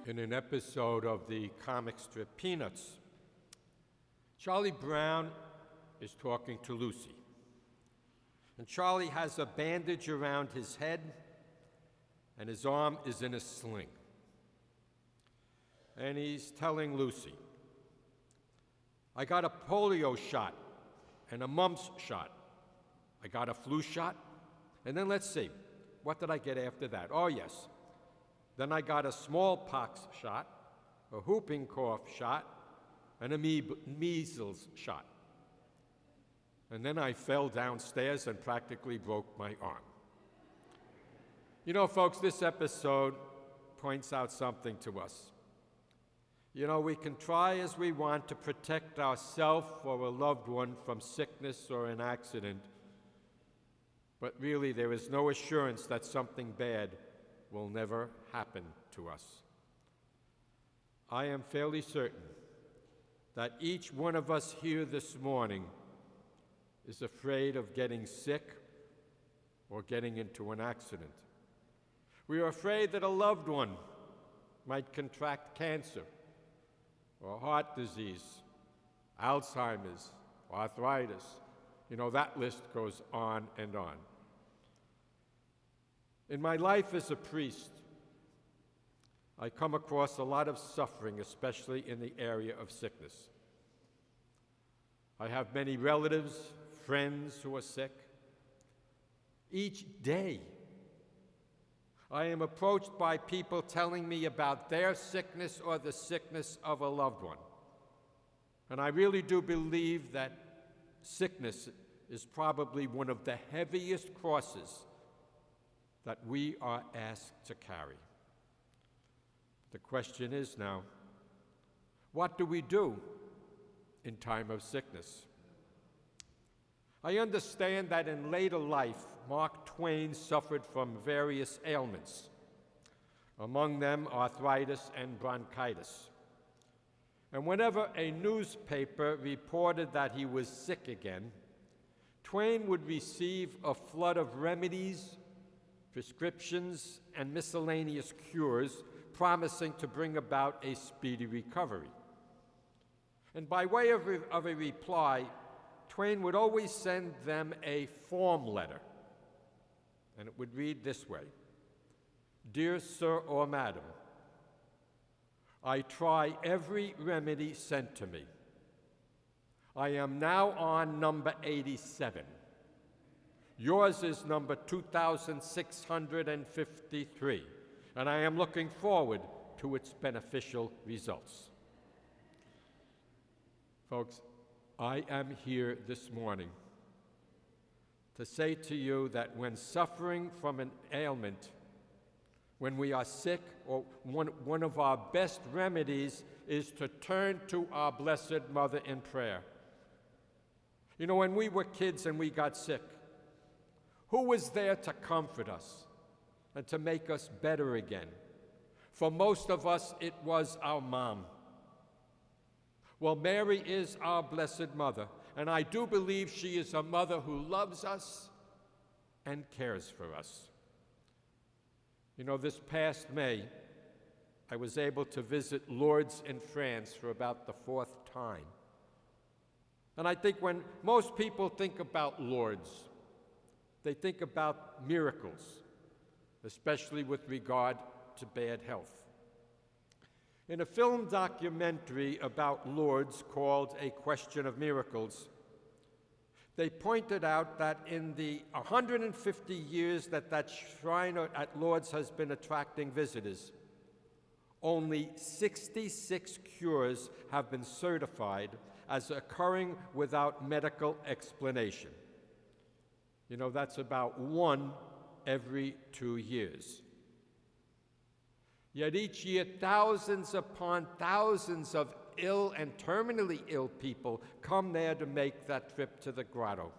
in an episode of the comic strip Peanuts. Charlie Brown is talking to Lucy. And Charlie has a bandage around his head, and his arm is in a sling. And he's telling Lucy, I got a polio shot and a mumps shot. I got a flu shot, and then let's see, what did I get after that? Oh yes, then I got a smallpox shot, a whooping cough shot, and a measles shot. And then I fell downstairs and practically broke my arm. You know, folks, this episode points out something to us. You know, we can try as we want to protect ourselves or a loved one from sickness or an accident, but really there is no assurance that something bad will never happen to us. I am fairly certain that each one of us here this morning is afraid of getting sick or getting into an accident. We are afraid that a loved one might contract cancer or heart disease, Alzheimer's, arthritis. You know, that list goes on and on. In my life as a priest, I come across a lot of suffering, especially in the area of sickness. I have many relatives, friends who are sick. Each day, I am approached by people telling me about their sickness or the sickness of a loved one. And I really do believe that sickness is probably one of the heaviest crosses that we are asked to carry. The question is now, what do we do in time of sickness? I understand that in later life, Mark Twain suffered from various ailments, among them arthritis and bronchitis. And whenever a newspaper reported that he was sick again, Twain would receive a flood of remedies, prescriptions, and miscellaneous cures promising to bring about a speedy recovery. And by way of a reply, Twain would always send them a form letter, and it would read this way: Dear Sir or Madam, I try every remedy sent to me. I am now on number 87. Yours is number 2653, and I am looking forward to its beneficial results. Folks, I am here this morning to say to you that when suffering from an ailment, when we are sick, or one of our best remedies is to turn to our Blessed Mother in prayer. You know, when we were kids and we got sick, who was there to comfort us and to make us better again? For most of us, it was our mom. Well, Mary is our Blessed Mother, and I do believe she is a mother who loves us and cares for us. You know, this past May, I was able to visit Lourdes in France for about the 4th time. And I think when most people think about Lourdes, they think about miracles, especially with regard to bad health. In a film documentary about Lourdes called A Question of Miracles, they pointed out that in the 150 years that shrine at Lourdes has been attracting visitors, only 66 cures have been certified as occurring without medical explanation. You know, that's about 1 every 2 years. Yet each year, thousands upon thousands of ill and terminally ill people come there to make that trip to the grotto.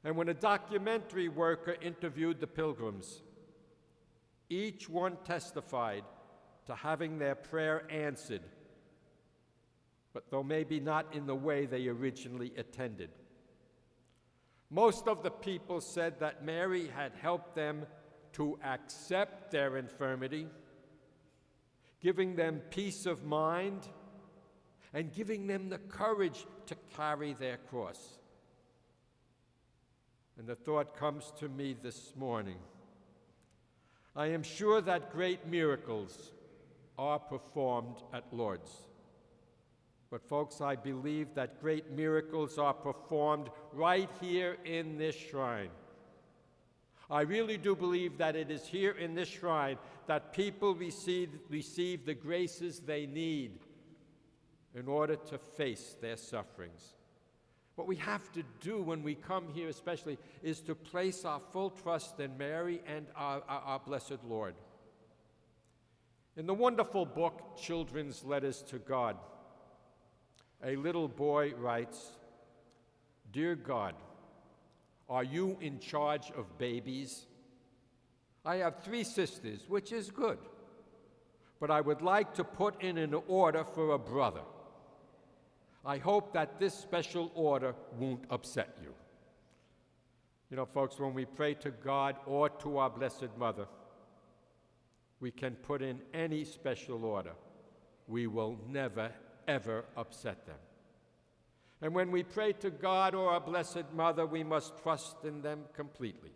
And when a documentary worker interviewed the pilgrims, each one testified to having their prayer answered, but though maybe not in the way they originally intended. Most of the people said that Mary had helped them to accept their infirmity, giving them peace of mind, and giving them the courage to carry their cross. And the thought comes to me this morning. I am sure that great miracles are performed at Lourdes. But folks, I believe that great miracles are performed right here in this shrine. I really do believe that it is here in this shrine that people receive the graces they need in order to face their sufferings. What we have to do when we come here especially is to place our full trust in Mary and our blessed Lord. In the wonderful book, Children's Letters to God, a little boy writes, "Dear God, are you in charge of babies? I have 3 sisters, which is good, but I would like to put in an order for a brother. I hope that this special order won't upset you." You know, folks, when we pray to God or to our Blessed Mother, we can put in any special order. We will never, ever upset them. And when we pray to God or our Blessed Mother, we must trust in them completely.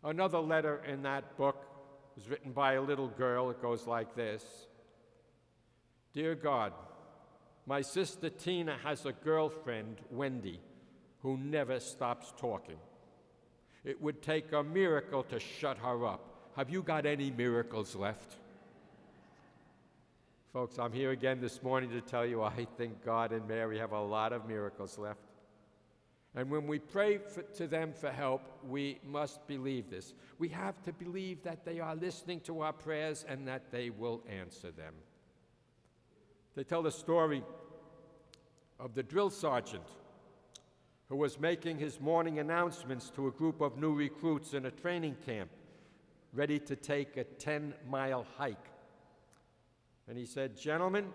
Another letter in that book was written by a little girl. It goes like this. "Dear God, my sister Tina has a girlfriend, Wendy, who never stops talking. It would take a miracle to shut her up. Have you got any miracles left?" Folks, I'm here again this morning to tell you I think God and Mary have a lot of miracles left. And when we pray to them for help, we must believe this. We have to believe that they are listening to our prayers and that they will answer them. They tell the story of the drill sergeant who was making his morning announcements to a group of new recruits in a training camp ready to take a 10-mile hike. And he said, "Gentlemen,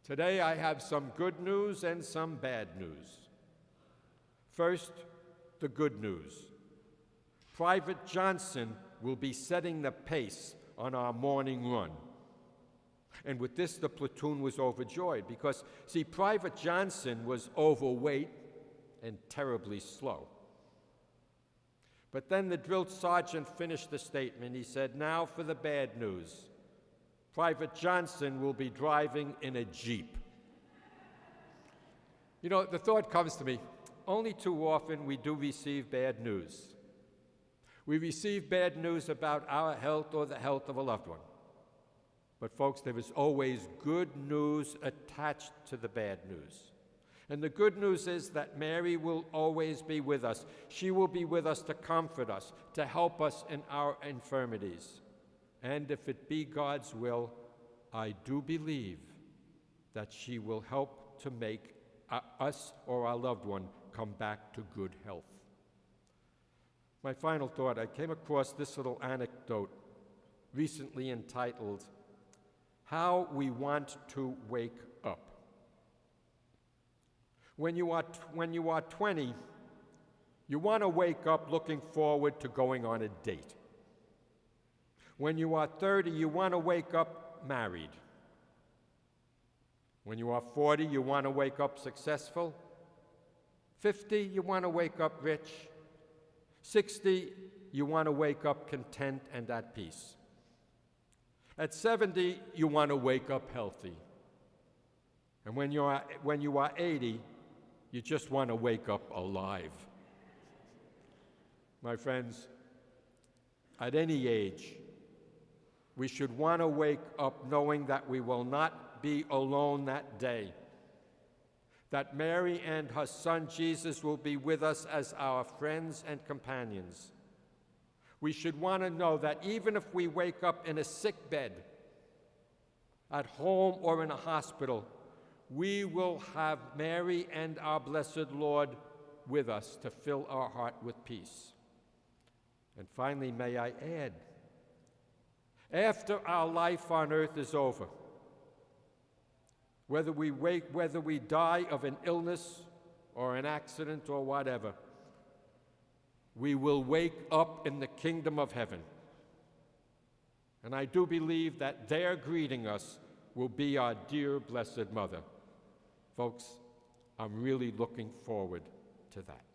today I have some good news and some bad news. First, the good news. Private Johnson will be setting the pace on our morning run." And with this, the platoon was overjoyed because, see, Private Johnson was overweight and terribly slow. But then the drill sergeant finished the statement. He said, "Now for the bad news. Private Johnson will be driving in a Jeep." You know, the thought comes to me, only too often we do receive bad news. We receive bad news about our health or the health of a loved one. But folks, there is always good news attached to the bad news. And the good news is that Mary will always be with us. She will be with us to comfort us, to help us in our infirmities. And if it be God's will, I do believe that she will help to make us or our loved one come back to good health. My final thought, I came across this little anecdote recently entitled, "How We Want to Wake Up." When you are 20, you want to wake up looking forward to going on a date. When you are 30, you want to wake up married. When you are 40, you want to wake up successful. 50, you want to wake up rich. 60, you want to wake up content and at peace. At 70, you want to wake up healthy. And when you are 80, you just want to wake up alive. My friends, at any age, we should want to wake up knowing that we will not be alone that day, that Mary and her son Jesus will be with us as our friends and companions. We should want to know that even if we wake up in a sick bed, at home or in a hospital, we will have Mary and our blessed Lord with us to fill our heart with peace. And finally, may I add, after our life on earth is over, whether we die of an illness or an accident or whatever, we will wake up in the kingdom of heaven. And I do believe that there greeting us will be our dear Blessed Mother. Folks, I'm really looking forward to that.